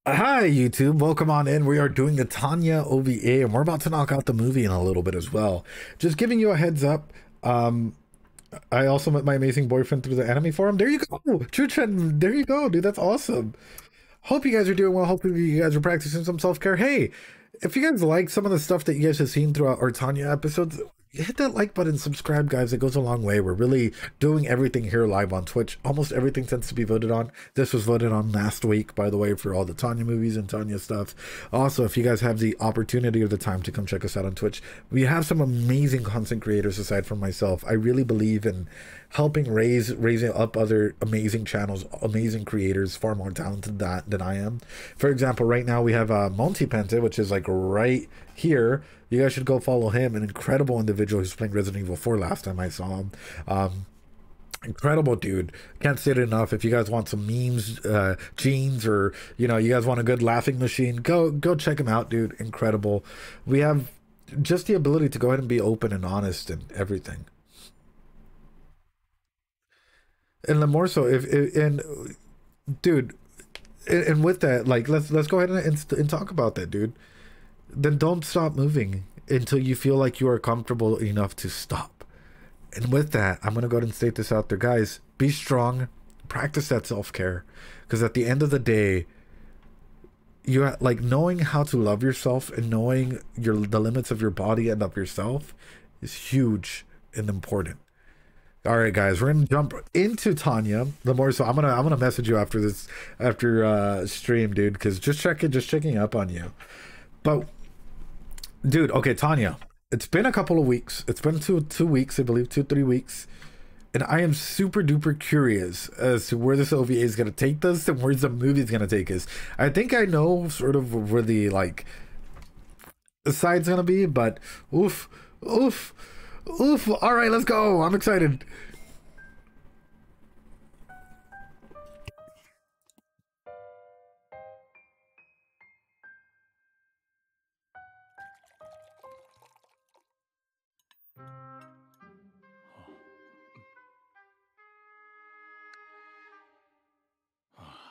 Hi, YouTube. Welcome on in. We are doing the Tanya OVA, and we're about to knock out the movie in a little bit as well. Just giving you a heads up. Um, I also met my amazing boyfriend through the anime forum. There you go. True trend. There you go, dude. That's awesome. Hope you guys are doing well. Hopefully you guys are practicing some self-care. Hey, if you guys like some of the stuff that you guys have seen throughout our Tanya episodes, hit that like button, subscribe, guys. It goes a long way. We're really doing everything here live on Twitch. Almost everything tends to be voted on. This was voted on last week, by the way, for all the Tanya movies and Tanya stuff. Also, if you guys have the opportunity or the time to come check us out on Twitch, we have some amazing content creators aside from myself. I really believe in helping raising up other amazing channels, amazing creators, far more talented than I am. For example, right now we have Monty Pente, which is like right here. You guys should go follow him, an incredible individual who's playing Resident Evil 4 last time I saw him. Incredible dude. Can't say it enough. If you guys want some memes, jeans, or you guys want a good laughing machine, go check him out, dude. Incredible. We have just the ability to go ahead and be open and honest and everything. And the more so, if and dude, and with that, like let's go ahead and talk about that, dude. Then don't stop moving until you feel like you are comfortable enough to stop. And with that, I'm gonna go ahead and state this out there, guys. Be strong, practice that self-care, because at the end of the day, like knowing how to love yourself and knowing the limits of your body and of yourself is huge and important. All right, guys, we're gonna jump into Tanya. The more so, I'm gonna message you after this stream, dude, because just checking up on you. But dude, okay, Tanya, it's been a couple of weeks. It's been two weeks, I believe, 2 3 weeks, and I am super duper curious as to where this OVA is gonna take us and where the movie is gonna take us. I think I know sort of where the side's gonna be, but oof, oof, oof. All right, let's go. I'm excited.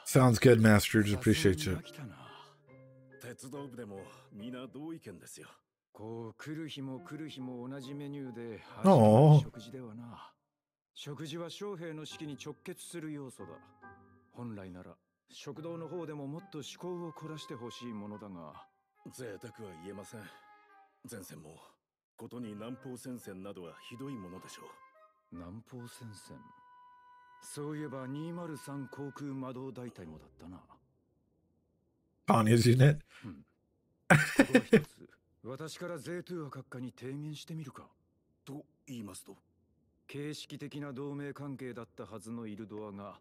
Sounds good, Master. Just appreciate you. 鉄道部でもみんな同意見ですよ。こう来る日も来る日も同じメニューで初めての食事ではな。食事は将兵の士気に直結する要素だ。本来なら食堂の方でももっと思考を凝らしてほしいものだが、贅沢は言えません。前線もことに南方戦線などはひどいものでしょう。南方戦線。そういえば203航空魔導大隊もだったな。Tanya's unit. ここは一つ私からゼトゥア閣下に提言してみるか。と言いますと、形式的な同盟関係だったはずのイルドアが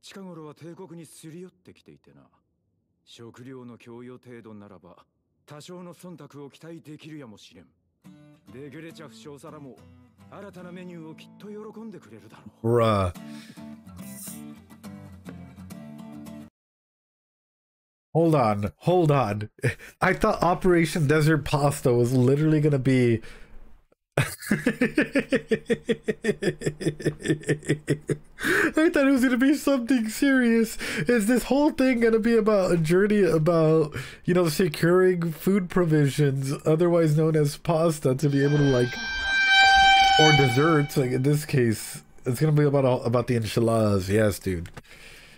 近頃は帝国にすり寄ってきていてな。食料の供与程度ならば多少の忖度を期待できるやもしれん。デグレチャフ少佐らも新たなメニューをきっと喜んでくれるだろう。Bruh. Hold on. I thought Operation Desert Pasta was literally gonna be. I thought it was gonna be something serious. Is this whole thing gonna be about a journey about, securing food provisions, otherwise known as pasta, to be able to or desserts, like in this case, it's gonna be about the enchiladas. Yes, dude.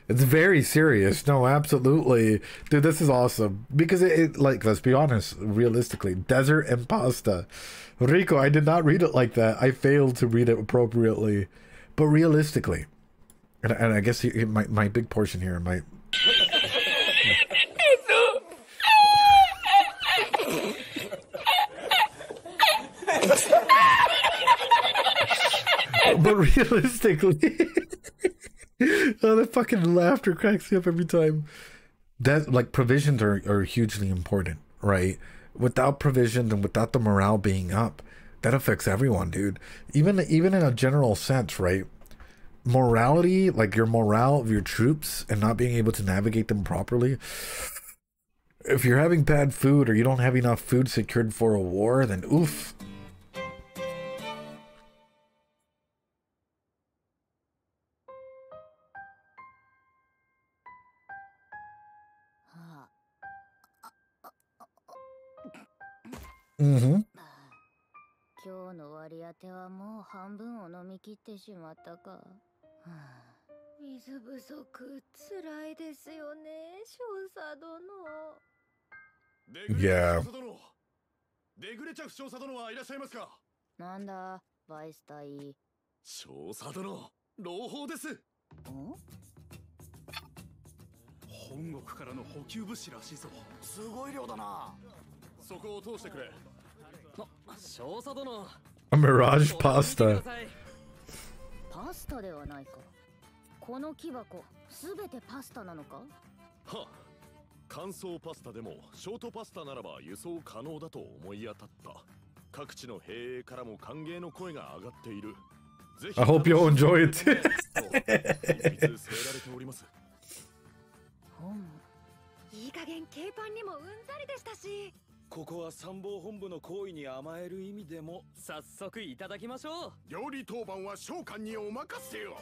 It's very serious. No, absolutely. Dude, this is awesome. Because let's be honest, realistically, desert and pasta. Rico, I did not read it like that. I failed to read it appropriately. But realistically, and I guess my big portion here might... But realistically... Oh, that fucking laughter cracks me up every time. That, provisions are hugely important, right? Without provisions and without the morale being up, that affects everyone, dude. Even in a general sense, right? Morality, like your morale of your troops and not being able to navigate them properly. If you're having bad food or you don't have enough food secured for a war, then oof. Mm-hmm. 今日の割り当てはもう半分を飲み切ってしまったか。水不足つらいですよね、少佐殿。Yeah. デグレチャフ少佐殿はいらっしゃいますか？なんだ、バイスタイ。少佐殿、朗報です。本国からの補給物資らしいぞ。すごい量だな。そこを通してくれ。少佐殿。A Mirage pasta. パスタではないか。この木箱、すべてパスタなのか？は、乾燥パスタでもショートパスタならば輸送可能だと思い当たった。各地の兵営からも歓迎の声が上がっている。I hope you enjoy it. 据えられております。いい加減警パンにもうんざりでしたし。ここは参謀本部の行為に甘える意味でも早速いただきましょう。料理当番は召喚にお任せよ。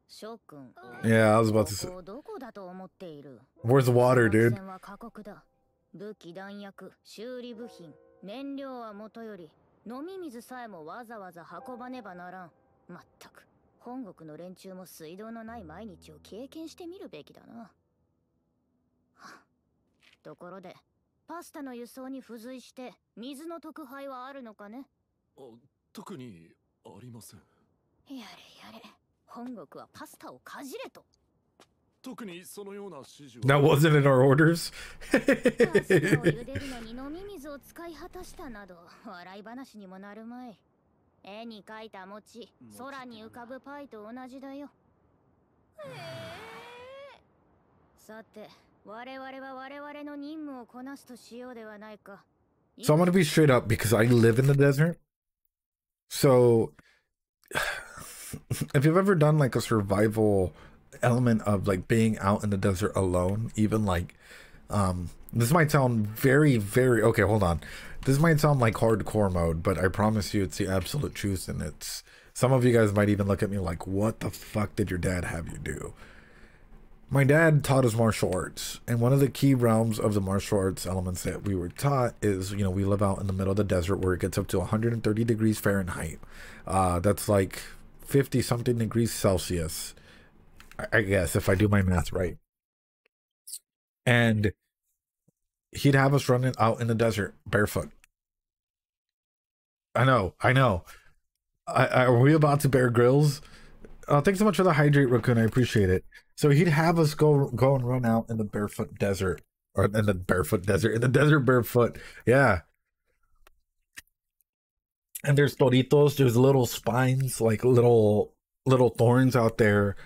諸君。Yeah, I was about to say. どこだと思っている？ Where's the water, dude? 戦は過酷だ。武器弾薬、修理部品、燃料はもとより、飲み水さえもわざわざ運ばねばならん。まったく、本国の連中も水道のない毎日を経験してみるべきだな。ところで、パスタの輸送に付随して水の特配はあるのかね？特にありません。やれやれ、本国はパスタをかじれと。特にそのような指示は。That wasn't in our orders. パスタを茹でるのに飲み水を使い果たしたなど笑い話にもなるまい。絵に描いた餅、空に浮かぶパイと同じだよ。さて、我々は我々の任務をこなすとしようではないか。So I'm gonna be straight up because I live in the desert. So if you've ever done like a survival element of like being out in the desert alone, even like this might sound very okay, hold on, this might sound like hardcore mode, but I promise you it's the absolute truth. And it's, some of you guys might even look at me like, what the fuck did your dad have you do? My dad taught us martial arts, and one of the key realms of the martial arts elements that we were taught is, you know, we live out in the middle of the desert where it gets up to 130 degrees Fahrenheit. That's like 50 something degrees Celsius, I guess, if I do my math right. And he'd have us running out in the desert barefoot. I know. Are we about to Bear Grylls? Thanks so much for the hydrate, Raccoon. I appreciate it. So he'd have us go and run out in the barefoot desert, or in the barefoot desert, in the desert barefoot. Yeah. And there's toritos, there's little spines, like little thorns out there,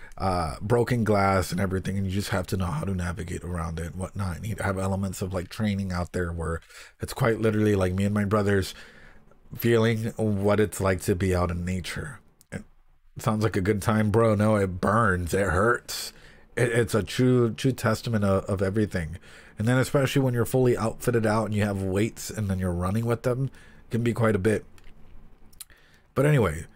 broken glass and everything, and you just have to know how to navigate around it and whatnot. And he'd have elements of like training out there where it's quite literally like me and my brothers feeling what it's like to be out in nature. It sounds like a good time, bro. No, it burns, it hurts. It's a true testament of everything. And then especially when you're fully outfitted out and you have weights and then you're running with them, it can be quite a bit. But anyway,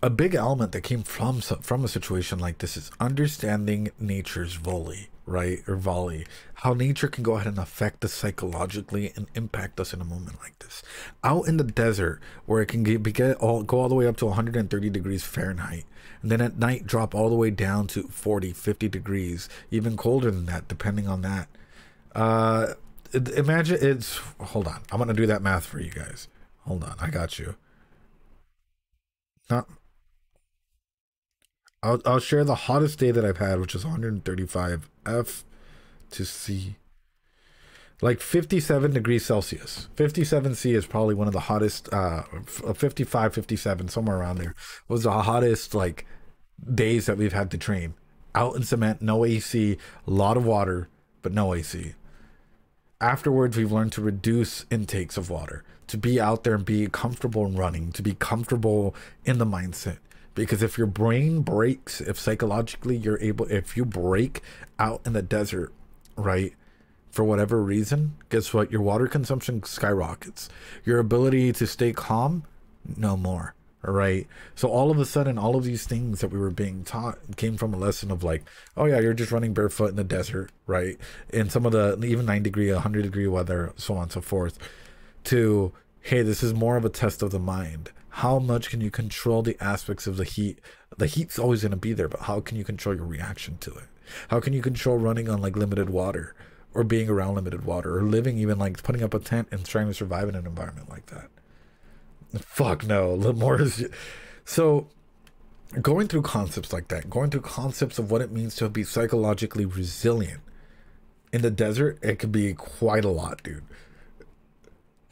a big element that came from a situation like this is understanding nature's volley, right? Or volley. How nature can go ahead and affect us psychologically and impact us in a moment like this. Out in the desert, where it can go all the way up to 130 degrees Fahrenheit. And then at night, drop all the way down to 40, 50 degrees. Even colder than that, depending on that. Imagine it's... Hold on. I'm going to do that math for you guys. Hold on. I got you. I'll share the hottest day that I've had, which is 135 F to C. Like 57 degrees Celsius. 57 C is probably one of the hottest, 55, 57, somewhere around there, was the hottest like days that we've had to train. Out in cement, no AC, a lot of water, but no AC. Afterwards, we've learned to reduce intakes of water, to be out there and be comfortable in running, to be comfortable in the mindset. Because if your brain breaks, if psychologically if you break out in the desert, right, for whatever reason, guess what? Your water consumption skyrockets. Your ability to stay calm, no more. All right. So all of a sudden, all of these things that we were being taught came from a lesson of like, oh yeah, you're just running barefoot in the desert, right? In some of the even 90 degree, 100 degree weather, so on and so forth. to, hey, this is more of a test of the mind. How much can you control the aspects of the heat? The heat's always going to be there, but how can you control your reaction to it? How can you control running on like limited water, or being around limited water, or living, even like putting up a tent and trying to survive in an environment like that? Fuck no. More is so going through concepts like that, going through concepts of what it means to be psychologically resilient in the desert, it could be quite a lot, dude.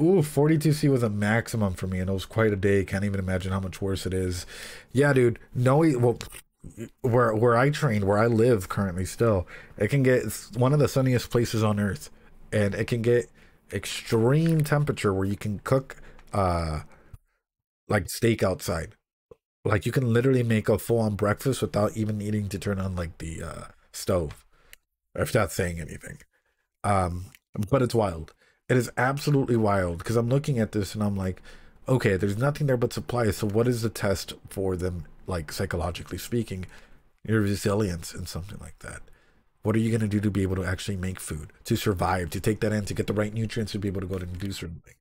Ooh, 42C was a maximum for me, and it was quite a day. Can't even imagine how much worse it is. Yeah, dude. No, well, where I trained, where I live currently still, it can get, it's one of the sunniest places on earth, and it can get extreme temperature where you can cook like steak outside. Like you can literally make a full-on breakfast without even needing to turn on like the stove, if that's saying anything. But it's wild. It is absolutely wild, because I'm looking at this and I'm like, okay, there's nothing there but supplies. So what is the test for them, like psychologically speaking, your resilience in something like that? What are you going to do to be able to actually make food, to survive, to take that in, to get the right nutrients, to be able to go and do certain things?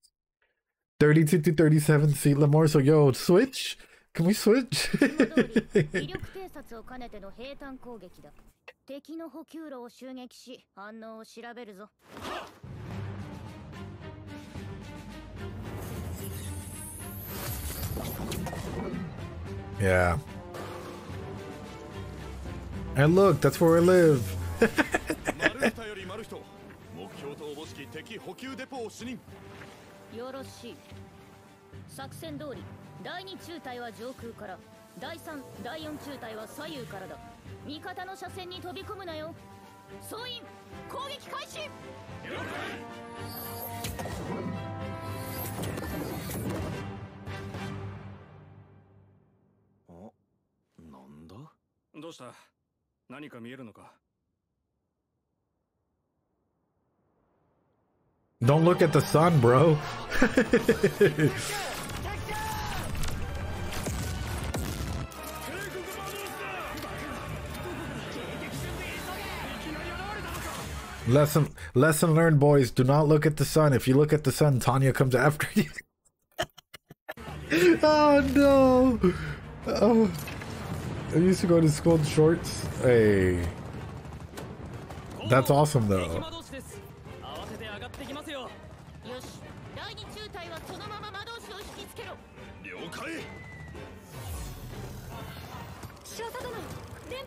32 to 37 C Lamore. So yo, switch. Can we switch? Yeah. And look, that's where I live. Don't look at the sun, bro. Lesson learned, boys. Do not look at the sun. If you look at the sun, Tanya comes after you. Oh no. Oh. I used to go to school in shorts. Hey. That's awesome though.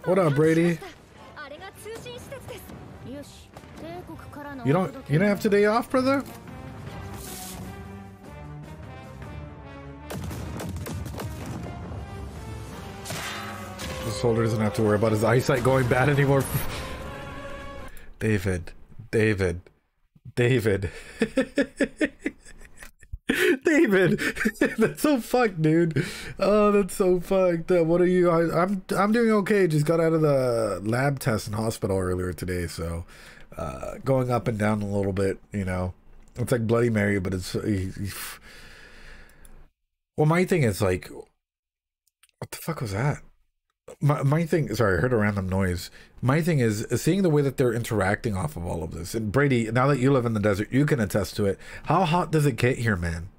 What up, Brady? You don't have today off, brother? The soldier doesn't have to worry about his eyesight going bad anymore. David. David. That's so fucked, dude. Oh, that's so fucked. What are you? I'm doing okay. Just got out of the lab test in hospital earlier today, so going up and down a little bit. You know, it's like Bloody Mary, but it's. Well, my thing is like, what the fuck was that? My thing, sorry, I heard a random noise. My thing is seeing the way that they're interacting off of all of this. And Brady, now that you live in the desert, you can attest to it. How hot does it get here, man?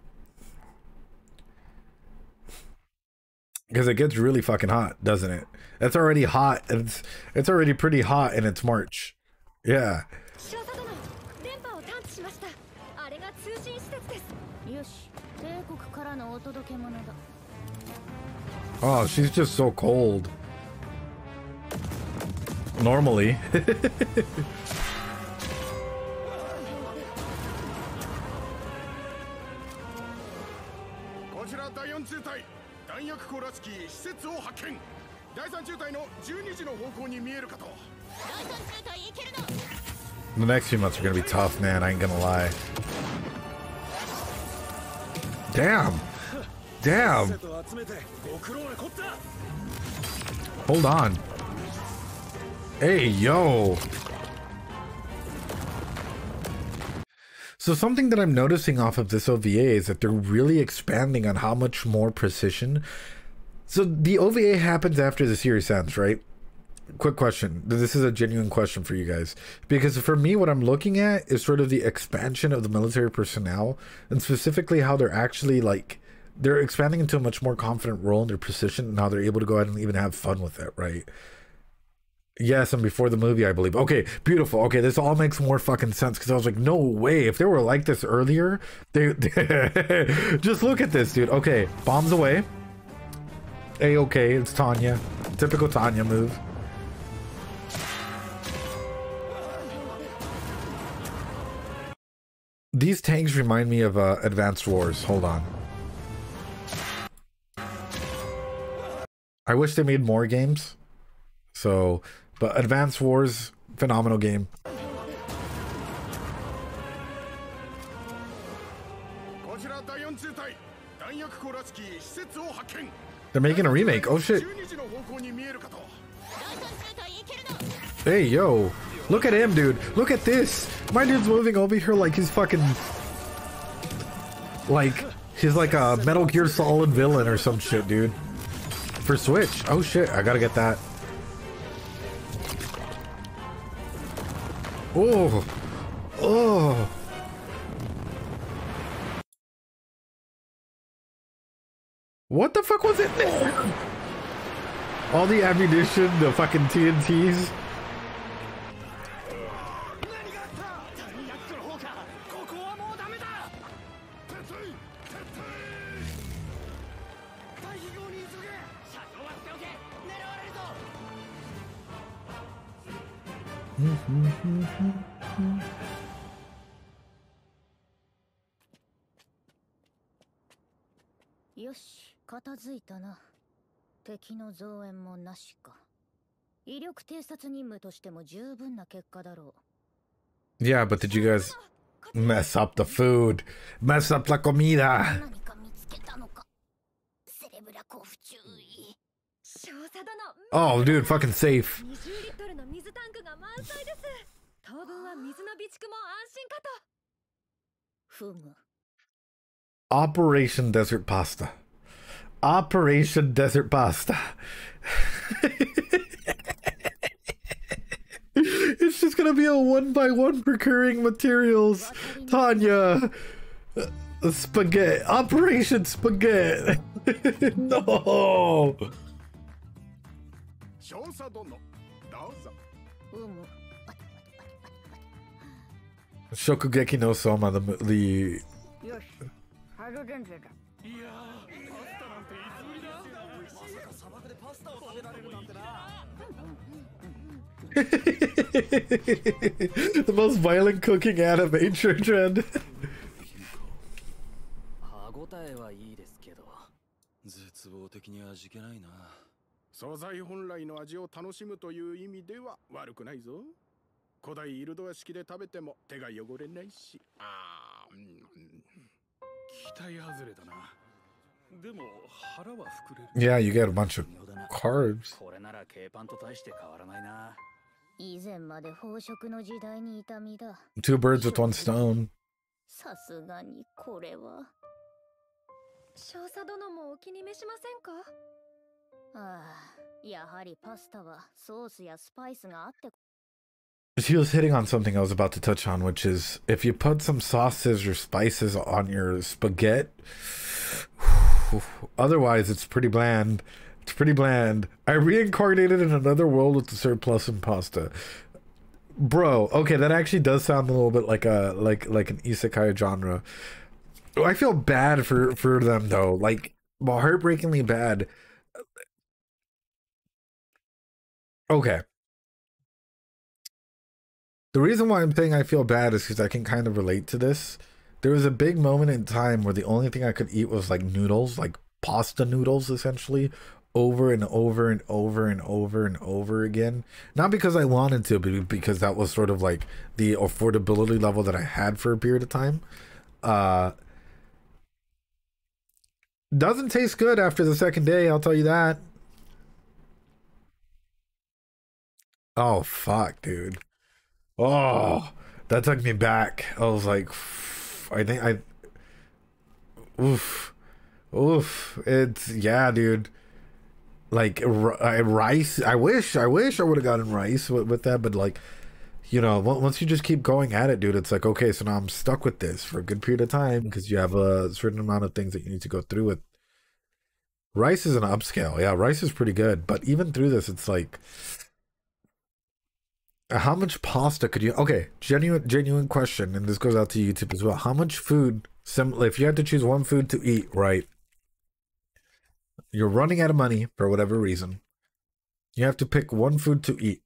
Because it gets really fucking hot, doesn't it? It's already hot. And it's already pretty hot, and it's March. Yeah. Oh, she's just so cold. Normally. The next few months are gonna be tough, man. I ain't gonna lie. Damn. Damn. Hold on. Hey, yo. So something that I'm noticing off of this OVA is that they're really expanding on how much more precision. So the OVA happens after the series ends, right? quick question. This is a genuine question for you guys. Because for me, what I'm looking at is sort of the expansion of the military personnel, and specifically how they're actually like, they're expanding into a much more confident role in their position, and how they're able to go ahead and even have fun with it, right? Yes, and before the movie, I believe. Okay, beautiful. Okay, this all makes more fucking sense, because I was like, no way. If they were like this earlier, they just look at this, dude. Okay, bombs away. A-okay, it's Tanya. Typical Tanya move. These tanks remind me of Advanced Wars. Hold on. I wish they made more games. So, but Advanced Wars, phenomenal game. They're making a remake. Oh shit. Hey, yo. Look at him, dude. Look at this. My dude's moving over here like he's fucking... Like, he's like a Metal Gear Solid villain or some shit, dude. For Switch. Oh shit, I gotta get that. Oh. Oh. What the fuck was it there? All the ammunition, the fucking TNTs. Yosh, 片付いたな。敵の増援もなしか。威力偵察任務としても十分な結果だろう。Yeah, but did you guys mess up the food? Mess up la comida. 何か見つけたのか。セレブラコフ注意。少佐殿。Oh, dude, fucking safe. 20リットルの水タンクが満載です。当分は水の備蓄も安心かと。ふむ。Operation Desert Pasta. Operation Desert Pasta. It's just gonna be a one-by-one procuring materials. Tanya. Spaghetti. Operation Spaghetti. No. Shokugeki no Soma, the the most violent cooking anime trend. 歯ごたえはいいですけど、絶望的に味気ないな。素材本来の味を楽しむという意味では悪くないぞ。古代イルドア式で食べても手が汚れないし。期待外れだな。でも腹は膨れる。Yeah, you get a bunch of carbs. これなら軽パンと大して変わらないな。以前まで飽食の時代にいた身だ。Two birds with one stone. さすがにこれは。少佐殿もお気に召しませんか？ああ、やはりパスタはソースやスパイスがあって。She was hitting on something I was about to touch on, which is if you put some sauces or spices on your spaghetti, otherwise it's pretty bland. It's pretty bland. I reincarnated in another world with the surplus and pasta. Bro, okay, that actually does sound a little bit like a like an isekai genre. I feel bad for them though, like heartbreakingly bad. Okay. The reason why I'm saying I feel bad is because I can kind of relate to this. There was a big moment in time where the only thing I could eat was like noodles, like pasta noodles essentially, over and over and over and over and over again. Not because I wanted to, but because that was sort of like the affordability level that I had for a period of time. Doesn't taste good after the second day, I'll tell you that. Oh, fuck, dude. Oh, that took me back. I was like, I think I... Oof. Oof. It's... Yeah, dude. Like rice. I wish I would have gotten rice with that, but like, you know, once you just keep going at it, dude, it's like, okay, so now I'm stuck with this for a good period of time because you have a certain amount of things that you need to go through with. Rice is an upscale. Yeah, rice is pretty good, but even through this, it's like, how much pasta could you? Okay, genuine question, and this goes out to YouTube as well. How much food? If you had to choose one food to eat, right? You're running out of money for whatever reason. You have to pick one food to eat.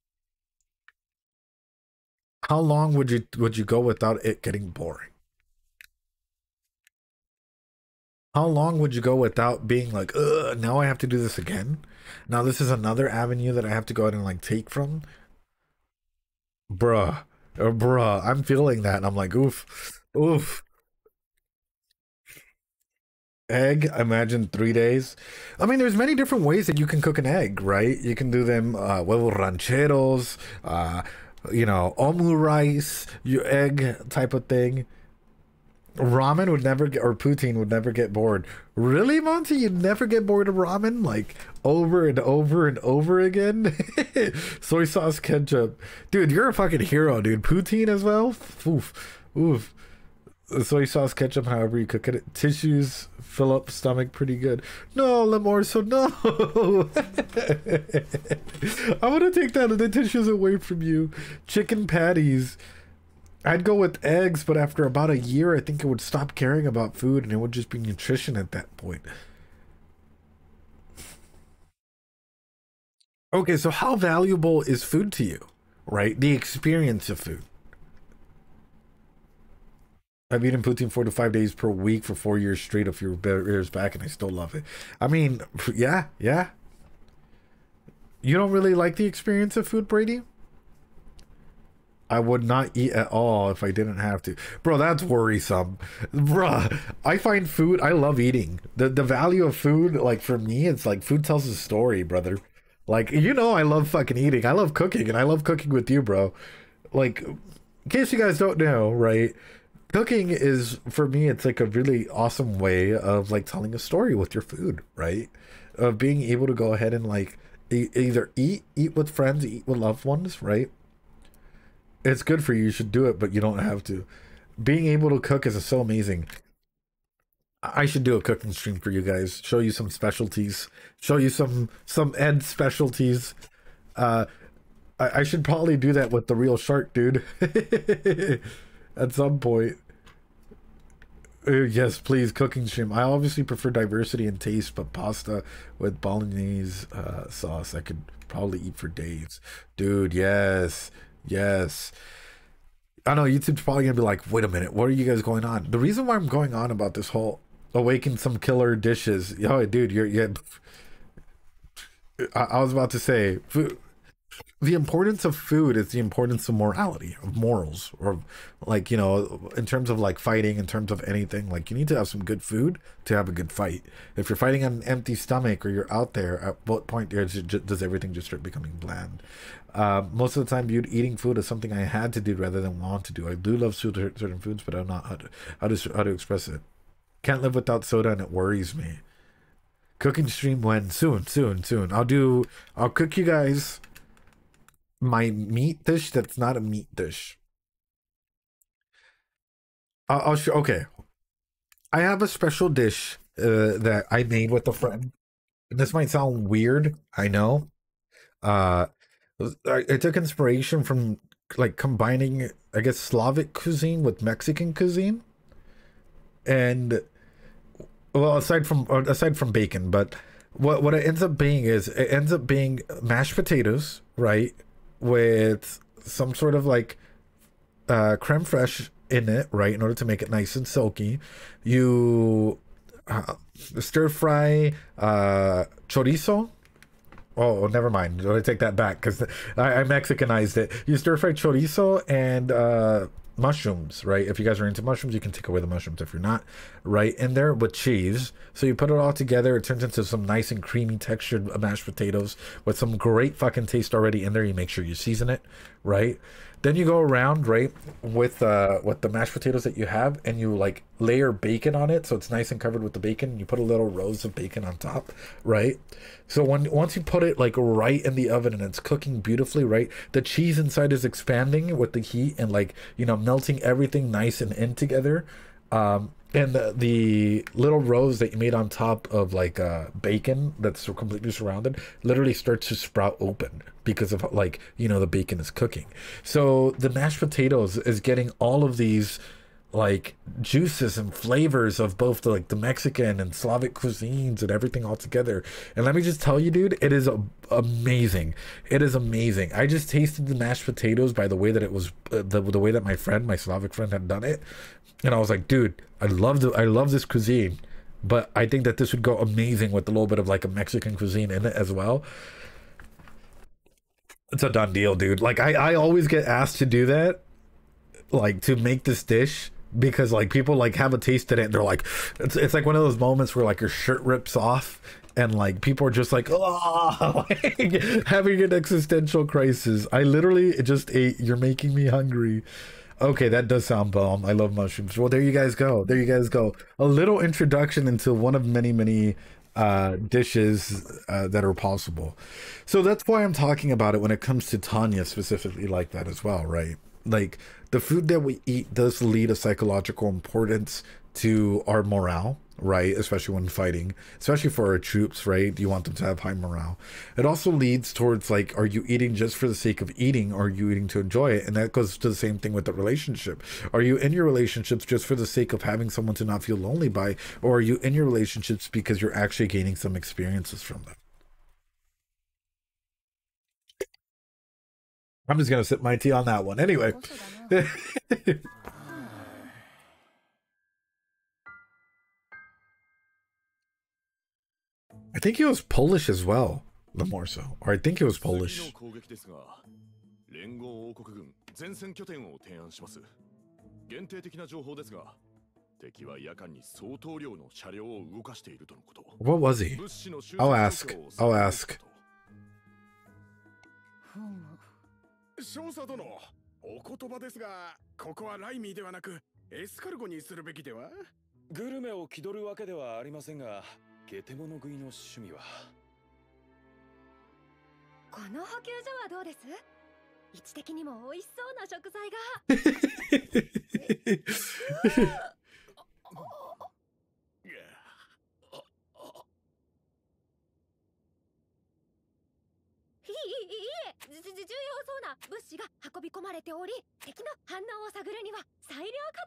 How long would you go without it getting boring? How long would you go without being like, ugh, now I have to do this again? Now this is another avenue that I have to go ahead and like take from? Bruh. I'm feeling that and I'm like, oof. Egg, imagine 3 days. I mean, there's many different ways that you can cook an egg, right? You can do them huevo rancheros, you know, omu rice, your egg type of thing. Ramen would never get, or poutine would never get bored. Really, Monty? You'd never get bored of ramen? Like, over and over and over again? Soy sauce, ketchup. Dude, you're a fucking hero, dude. Poutine as well? Oof. Soy sauce, ketchup, however you cook it. Tissues fill up stomach pretty good. No, Lamorso, no. I want to take the tissues away from you. Chicken patties. I'd go with eggs, but after about a year, I think it would stop caring about food and it would just be nutrition at that point. Okay, so how valuable is food to you, right? The experience of food. I've eaten poutine 4 to 5 days per week for 4 years straight, a few years back, and I still love it. I mean, yeah. You don't really like the experience of food, Brady? I would not eat at all if I didn't have to. Bro, that's worrisome. Bruh, I find food, I love eating. The value of food, like for me, it's like food tells a story, brother. Like, you know, I love fucking eating. I love cooking, and I love cooking with you, bro. Like, in case you guys don't know, right? Cooking is, for me, it's like a really awesome way of like telling a story with your food, right? Of being able to go ahead and like either eat with friends, eat with loved ones, right? It's good for you. You should do it, but you don't have to. Being able to cook is so amazing. I should do a cooking stream for you guys. Show you some specialties. Show you some Ed specialties. I should probably do that with the real shark, dude. At some point. Yes, please, cooking stream. I obviously prefer diversity in taste, but pasta with bolognese sauce I could probably eat for days. Dude, yes. I know YouTube's probably gonna be like, wait a minute, what are you guys going on? The reason why I'm going on about this whole awaken some killer dishes, yo, dude, I was about to say, food, the importance of food is the importance of morality, of morals, or like, you know, in terms of like fighting, in terms of anything, like you need to have some good food to have a good fight. If you're fighting on an empty stomach or you're out there, at what point does everything just start becoming bland? Most of the time viewed eating food as something I had to do rather than want to do. I do love certain foods, but I don't know how to express it. Can't live without soda and it worries me. Cooking stream when? Soon. I'll cook you guys my meat dish that's not a meat dish. I'll show. Okay, I have a special dish that I made with a friend. And this might sound weird, I know. I took inspiration from like combining, I guess, Slavic cuisine with Mexican cuisine, and well, aside from bacon, but what it ends up being is it ends up being mashed potatoes, right, with some sort of like creme fraiche in it, right, in order to make it nice and silky. You stir fry chorizo. Oh, never mind. I take that back because I Mexicanized it. You stir fry chorizo and mushrooms, right? If you guys are into mushrooms, you can take away the mushrooms if you're not, right? In there with cheese. So you put it all together. It turns into some nice and creamy textured mashed potatoes with some great fucking taste already in there. You make sure you season it, right? Then you go around, right, with the mashed potatoes that you have, and you like layer bacon on it, so it's nice and covered with the bacon, and you put a little rows of bacon on top, right? So once you put it like right in the oven and it's cooking beautifully, right, the cheese inside is expanding with the heat and like, you know, melting everything nice and in together. And the little rows that you made on top of like bacon that's completely surrounded literally starts to sprout open because of like, you know, the bacon is cooking. So the mashed potatoes is getting all of these like juices and flavors of both the like the Mexican and Slavic cuisines and everything all together. And let me just tell you, dude, it is amazing. It is amazing. I just tasted the mashed potatoes by the way that it was the way that my Slavic friend had done it, and I was like, dude, I love this cuisine, but I think that this would go amazing with a little bit of like a Mexican cuisine in it as well. It's a done deal, dude. Like I always get asked to do that, like to make this dish, because like people like have a taste in it and they're like, it's like one of those moments where like your shirt rips off and like people are just like, oh, like, having an existential crisis. I literally just ate. You're making me hungry. Okay, that does sound bomb. I love mushrooms. Well, there you guys go. There you guys go. A little introduction into one of many dishes that are possible. So that's why I'm talking about it when it comes to Tanya specifically like that as well, right? Like the food that we eat does lead a psychological importance to our morale, right? Especially when fighting, especially for our troops, right? You want them to have high morale. It also leads towards like, are you eating just for the sake of eating, or are you eating to enjoy it? And that goes to the same thing with the relationship. Are you in your relationships just for the sake of having someone to not feel lonely by, or are you in your relationships because you're actually gaining some experiences from them? I'm just gonna sip my tea on that one anyway. I think he was Polish as well, the more so. Or I think he was Polish. 連合王国軍前線拠点を提案します。限定的な情報ですが、敵は夜間に相当量の車両を動かしているとのこと。What was he? I'll ask. I'll ask. 少佐殿、お言葉ですが、ここはライミーではなくエスカルゴにするべきでは？グルメを気取るわけではありませんが、ゲテモノ食いの趣味は。この補給所はどうです？位置的にも美味しそうな食材が。重要そうな物資が運び込まれており、敵の反応を探るには最良か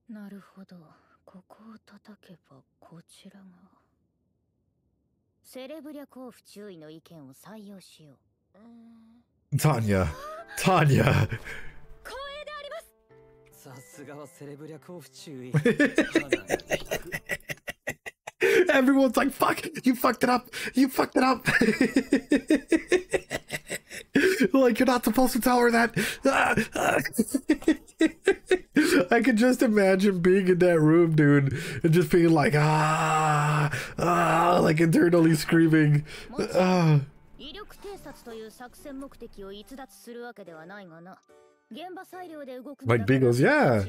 と。なるほど。ここを叩けばこちらが。セレブ略オフ注意の意見を採用しよう。Tanya. Tanya. 光栄であります。さすがはセレブ略オフ注意。Everyone's like, fuck, you fucked it up. You fucked it up. Like, you're not supposed to tell her that. I can just imagine being in that room, dude, and just being like, like internally screaming. Like Beagles, yeah.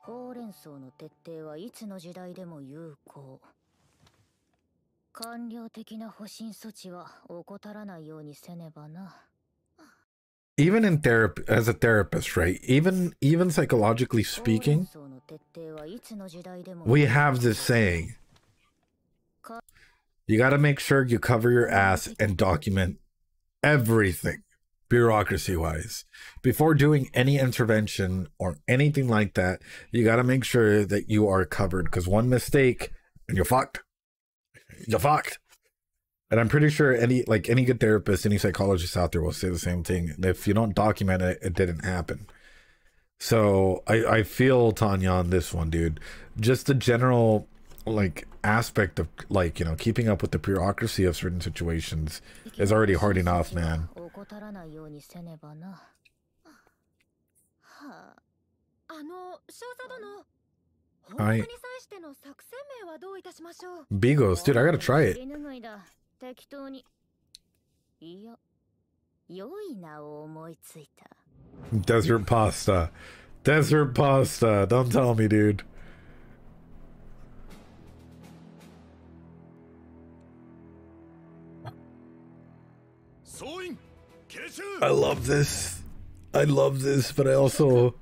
ほうれん草の徹底はいつの時代でも有効。官僚的な保身措置は怠らないようにせねばな。Even in therapy, as a therapist, right? Even psychologically speaking, we have this saying. You got to make sure you cover your ass and document everything. Bureaucracy wise, before doing any intervention or anything like that, you got to make sure that you are covered, because one mistake and you're fucked. You're fucked. And I'm pretty sure any good therapist, any psychologist out there will say the same thing. If you don't document it, it didn't happen. So I feel Tanya on this one, dude. Just the general like aspect of like, you know, keeping up with the bureaucracy of certain situations is already hard enough, man. 少佐殿、Hi. Bigos, dude, I gotta try it. Desert pasta. Desert pasta. Don't tell me, dude. I love this. I love this, but I also...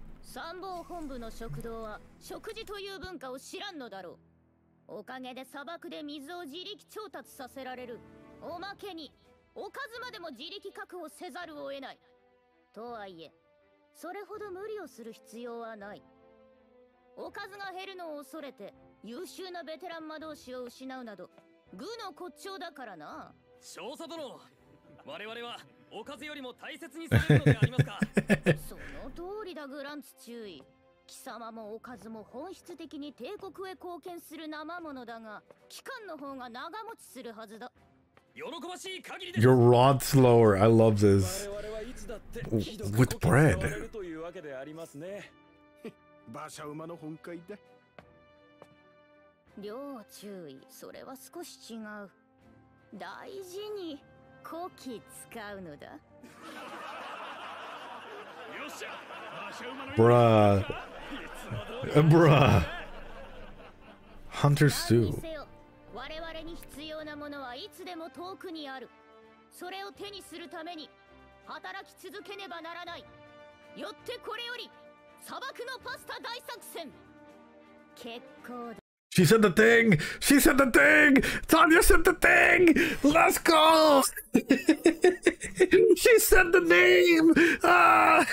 You're rod slower. I love this. With bread. Bruh. Bruh. Hunter stew. She said the thing! She said the thing! Tanya said the thing! Let's go! She said the name! Ah!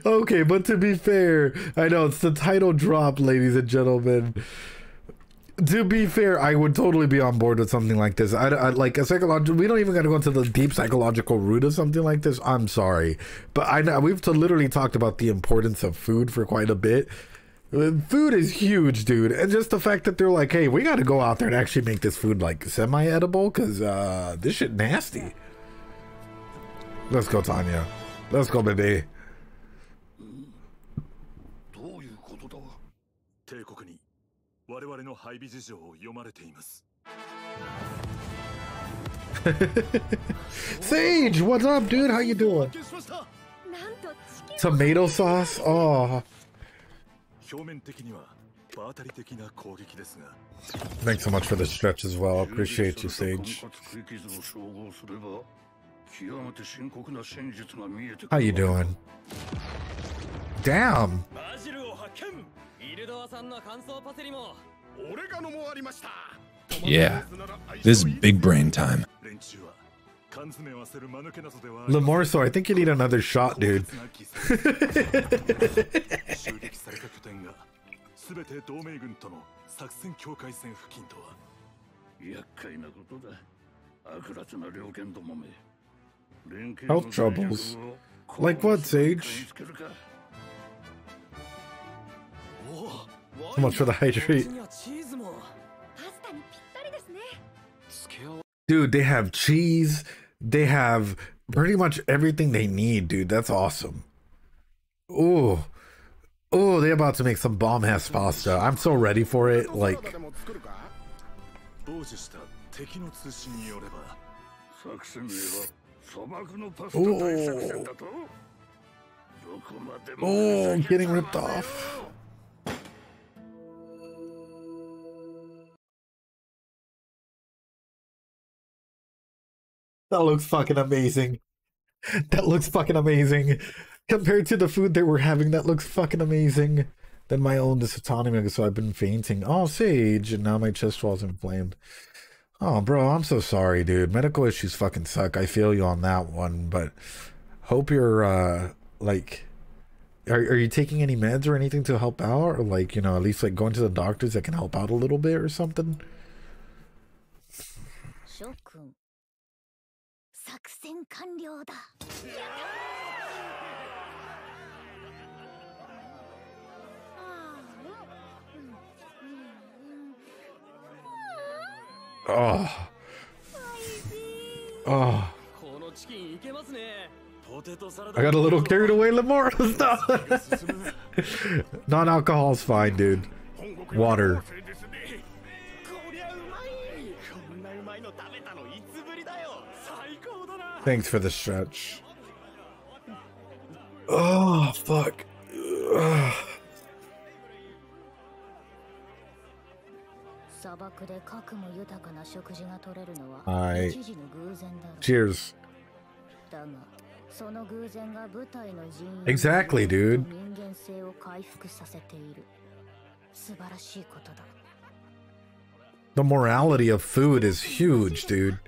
Okay, but to be fair, I know it's the title drop, ladies and gentlemen. To be fair, I would totally be on board with something like this. I like a psychological. We don't even got to go into the deep psychological root of something like this. I'm sorry, but I know we've literally talked about the importance of food for quite a bit. Food is huge, dude, and just the fact that they're like, hey, we got to go out there and actually make this food like semi-edible because this shit nasty. Let's go, Tanya. Let's go, baby. Sage, what's up, dude? How you doing? Tomato sauce? Oh. Thanks so much for the stretch as well. Appreciate you, Sage. How you doing? Damn. Yeah, this is big brain time. Lamorso, I think you need another shot, dude. Health troubles? Like what, Sage? So much for the hydrate. Dude, they have cheese. They have pretty much everything they need, dude. That's awesome. Oh, oh, they're about to make some bomb-ass pasta. I'm so ready for it. Like, oh, oh, I'm getting ripped off. That looks fucking amazing. That looks fucking amazing. Compared to the food they were having, that looks fucking amazing. Then my own dysautonomy, so I've been fainting. Oh, Sage, and now my chest wall's inflamed. Oh, bro, I'm so sorry, dude. Medical issues fucking suck. I feel you on that one, but hope you're, like... Are you taking any meds or anything to help out? Or, like, you know, at least, like, going to the doctors that can help out a little bit or something? Oh. Oh. I got a little carried away, Lamore. Stop. Non-alcohol's fine, dude. Water. Thanks for the stretch. Oh, fuck. Alright. Cheers. Exactly, dude. The morality of food is huge, dude.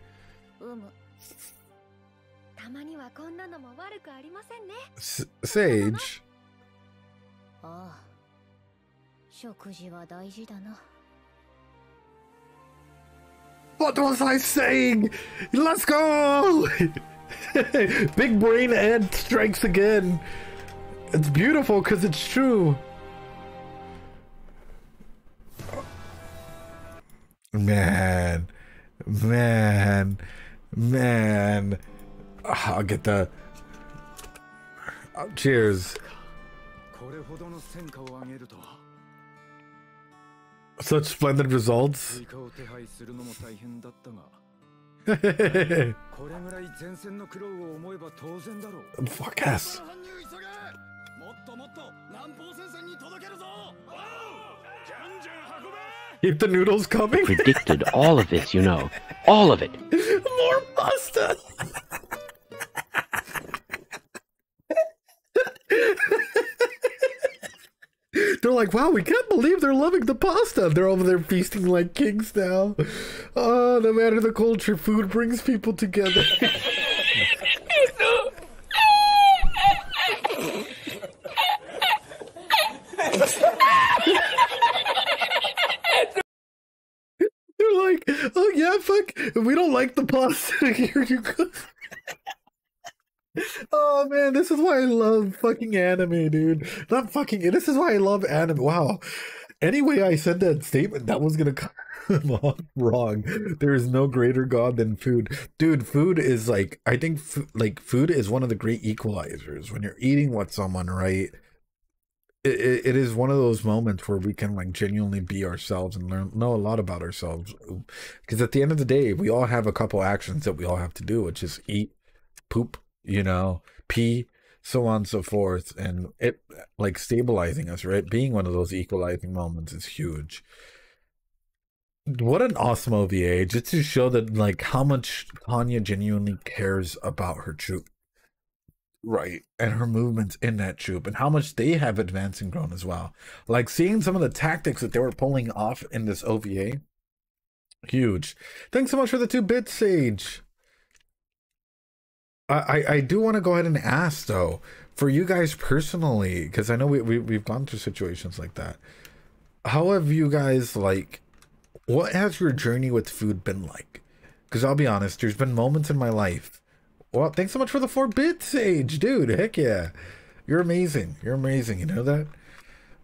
Sage. What was I saying? Let's go! Big brain Ed strikes again. It's beautiful because it's true. Man. I'll get the... cheers. Such splendid results. Fuck yes. Keep the noodles coming. Predicted all of this, you know. All of it. More pasta. They're like, wow, we can't believe they're loving the pasta. They're over there feasting like kings now. Oh, no matter the culture, food brings people together. They're like, oh yeah, fuck, we don't like the pasta. Here you go. Oh man, this is why I love fucking anime, dude. Not fucking, this is why I love anime. Wow. Anyway, I said that statement, that was gonna come off wrong. There is no greater god than food. Dude, food is like, I think food is one of the great equalizers. When you're eating with someone, right? It is one of those moments where we can like genuinely be ourselves and know a lot about ourselves. Because at the end of the day, we all have a couple actions that we all have to do, which is eat, poop, you know, pee, so on and so forth, and it like stabilizing us, right? Being one of those equalizing moments is huge. What an awesome OVA, just to show that like how much Tanya genuinely cares about her troop, right? And her movements in that troop, and how much they have advanced and grown as well. Like seeing some of the tactics that they were pulling off in this OVA, huge. Thanks so much for the 2 bits, Sage. I do want to go ahead and ask though, for you guys personally, because I know we've gone through situations like that. How have you guys, like, what has your journey with food been like? Because I'll be honest, there's been moments in my life. Well, thanks so much for the 4 bits, Sage, dude. Heck yeah, you're amazing. You're amazing. You know that?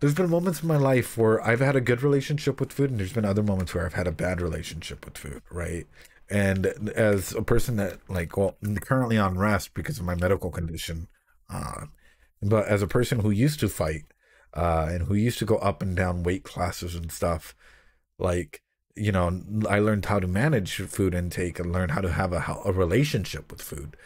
There's been moments in my life where I've had a good relationship with food, and there's been other moments where I've had a bad relationship with food, right? And as a person that, like, well, I'm currently on rest because of my medical condition, but as a person who used to fight, and who used to go up and down weight classes and stuff, like, you know, I learned how to manage food intake and learned how to have a relationship with food.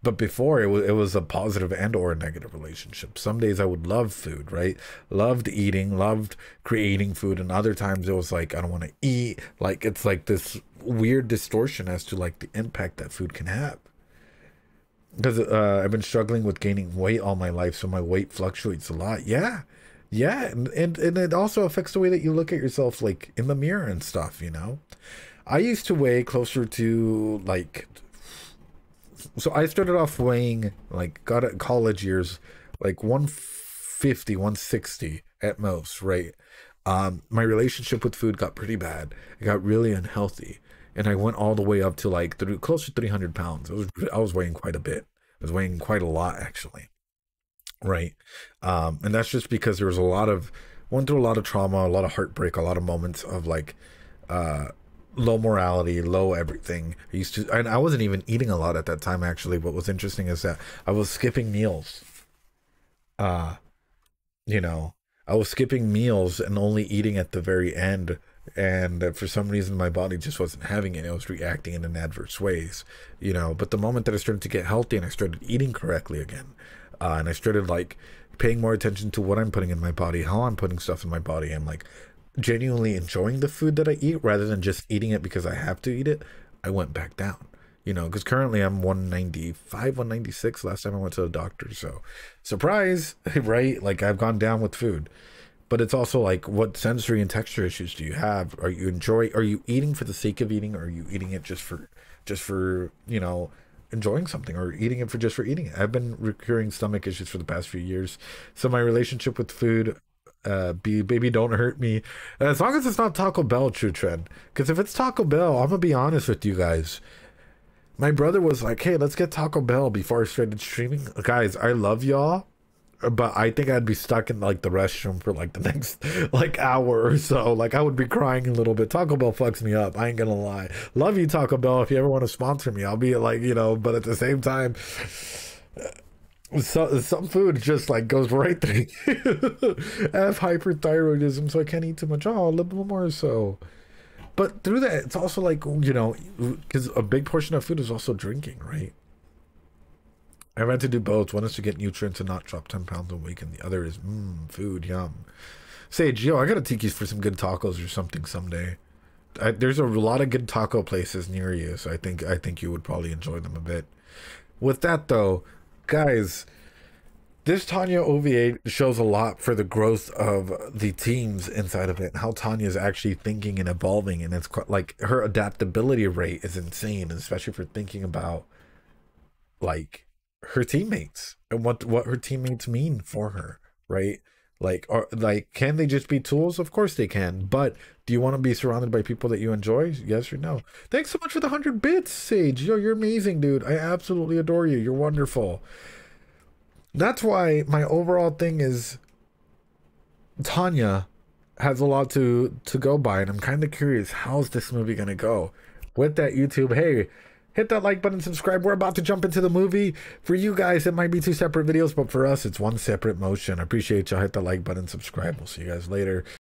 But before, it was a positive and or a negative relationship. Some days I would love food, right? Loved eating, loved creating food. And other times it was like, I don't want to eat. Like, it's like this weird distortion as to like the impact that food can have. Because I've been struggling with gaining weight all my life. So my weight fluctuates a lot. Yeah. Yeah. And it also affects the way that you look at yourself, like in the mirror and stuff, you know? I used to weigh closer to like... So I started off weighing, like, got at college years, like 150, 160 at most, right? My relationship with food got pretty bad. It got really unhealthy. And I went all the way up to like close to 300 pounds. I was weighing quite a bit. I was weighing quite a lot, actually. Right. And that's just because there was went through a lot of trauma, a lot of heartbreak, a lot of moments of like, low morality, low everything. I used to, and I wasn't even eating a lot at that time actually. What was interesting is that I was skipping meals. You know, I was skipping meals and only eating at the very end. And for some reason, my body just wasn't having it. It was reacting in adverse ways, you know. But the moment that I started to get healthy and I started eating correctly again, and I started like paying more attention to what I'm putting in my body, how I'm putting stuff in my body, and like genuinely enjoying the food that I eat rather than just eating it because I have to eat it, I went back down. You know, because currently I'm 195, 196 last time I went to the doctor. So, surprise, right? Like, I've gone down with food. But it's also like, what sensory and texture issues do you have? Are you eating for the sake of eating? Or are you eating it just for, you know, enjoying something, or eating it for just for eating it? I've been recurring stomach issues for the past few years. So my relationship with food, baby, don't hurt me. As long as it's not Taco Bell, True Trend. Because if it's Taco Bell, I'm going to be honest with you guys. My brother was like, hey, let's get Taco Bell before I started streaming. Guys, I love y'all, but I think I'd be stuck in like the restroom for like the next like hour or so. Like, I would be crying a little bit. Taco Bell fucks me up. I ain't gonna lie. Love you, Taco Bell. If you ever want to sponsor me, I'll be like, you know, but at the same time, so, some food just like goes right through. I have hyperthyroidism, so I can't eat too much. Oh, a little bit more so. But through that, it's also like, you know, because a big portion of food is also drinking, right? I've had to do both. One is to get nutrients and not drop 10 pounds a week, and the other is, food, yum. Sage, yo, I gotta take you for some good tacos or something someday. There's a lot of good taco places near you, so I think you would probably enjoy them a bit. With that, though, guys, this Tanya OVA shows a lot for the growth of the teams inside of it, and how Tanya is actually thinking and evolving, and it's like her adaptability rate is insane, especially for thinking about like her teammates and what her teammates mean for her, right? Like, can they just be tools? Of course they can, but do you want to be surrounded by people that you enjoy? Yes or no? Thanks so much for the 100 bits, Sage. Yo, you're amazing, dude. I absolutely adore you. You're wonderful. That's why my overall thing is Tanya has a lot to go by, and I'm kind of curious, how's this movie gonna go? With that, YouTube, hey, hit that like button, subscribe. We're about to jump into the movie. For you guys, it might be 2 separate videos, but for us, it's one separate motion. I appreciate y'all. Hit the like button, subscribe. We'll see you guys later.